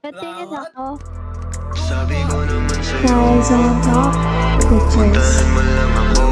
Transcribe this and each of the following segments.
Patingin ako. Sabi ko naman sa'yo, Guys on top, bitches. puntahan mo lang ako.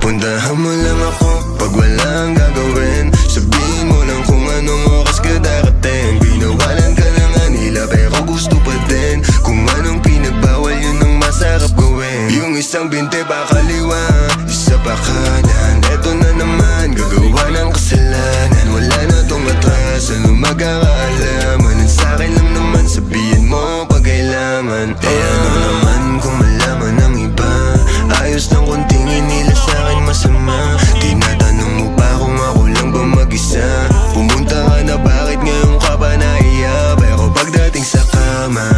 Puntahan mo lang ako pag walang gagawin. Sabihin mo lang kung anong oras ka darating. Binawalan ka na nga nila pero gusto pa din. Kung anong pinagbawal yun ang masarap gawin. Yung isang binte pa kaliwa, isa pa kanan. Eto na naman, gagawa ng kasalanan. Wala na tong atras, ano magkakaalaman. Ang sa'kin lang naman, sabihin mo pag kailangan. Eh ano naman kung malaman ng iba. Ayos ng kontingin nila sa'kin masama. Tinatanong mo pa kung ako lang ba mag-isa. Pumunta ka na, bakit ngayon ka ba naiya? Pero pagdating sa kama,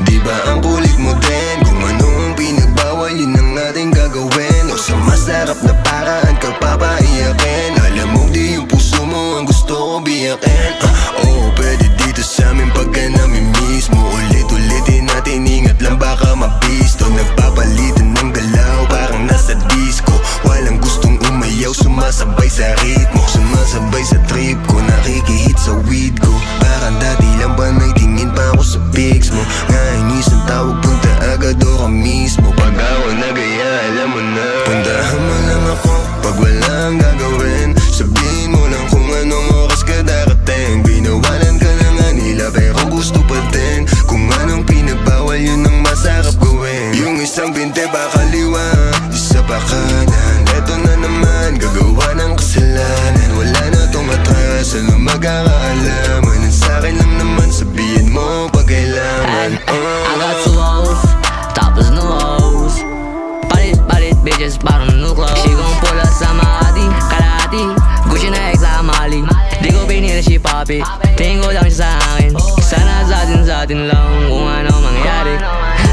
di ba ang kulit mo din? Kung ano ang pinagbawal, yun ang ating gagawin. O sa masarap na paraan ka papaiyakin. Alam mo di yung puso mo ang gusto ko biyakin. Oo, pwede dito sa amin pagka namimiss mo. Ulit-ulitin natin, ingat lang baka mabisto. Nagpapalitan ng galaw, parang nasa disco. Walang gustong umayaw, sumasabay sa ritmo. Sumasabay sa trip ko, nakikihit sa weed ko. Parang dati lang ba naitingin pa ako sa pics mo. Ngainis ang tawag, punta agad o ka mismo. Pag ako nagaya, alam mo na. Puntahan mo lang ako pag walang gagawin. Sabihin mo lang kung anong oras ka darating. Binawalan ka na nga nila pero gusto pa din. Kung anong pinagbawal yun ang masarap gawin. Yung isang binte pa kaliwa, isa pa kanan. Eto na naman, gagawa ng kasalanan. Wala na tong atras, ano magkakaalaman. Ang sa'kin lang naman, sabihin mo pag kailangan. I got two hoes, tapos no hoes. Palit bitches parang no clothes. She gon' pull up sa Makati, kalahati Gucci na exa mali. Di ko pinili si Papi, tingin ko lang siya sa akin. Sana sa atin lang kung ano mangyari.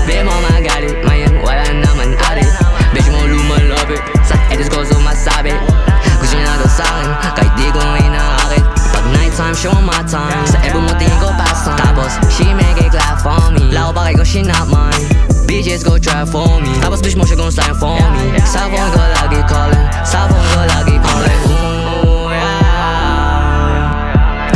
Di mo magalit, ngayon wala naman ari. Bitch mo lumalapit, sa edits ko sumasabi. Gusto niya na daw sa'kin, kahit di ko inaakit. Pag nighttime, show my time. Sa ebo mo tingin ko pastime. Tapos, she make it clap for me. Lako pa kay ko, she not mine. Bitches go try for me. Tapos bitch mo siya gon' slime for me. Sa phone ko lagi calling, sa phone ko lagi calling. Ooh, yeah.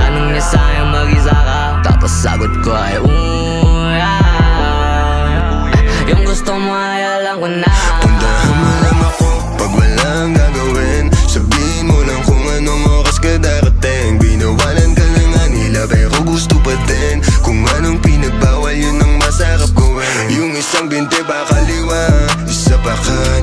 Tanong niya sa'yo mag-isa ka, tapos sagot ko ay ooh, yeah. Yung gusto mo ay alam ko na. Puntahan mo lang ako pag walang gagawin. Sabihin mo lang kung anong oras ka darating. Binawalan ka na nga nila pero gusto pa din. Kung anong pinagbawal yun ang masarap gawin. Yung isang binte pa kaliwa, isa pa kanan.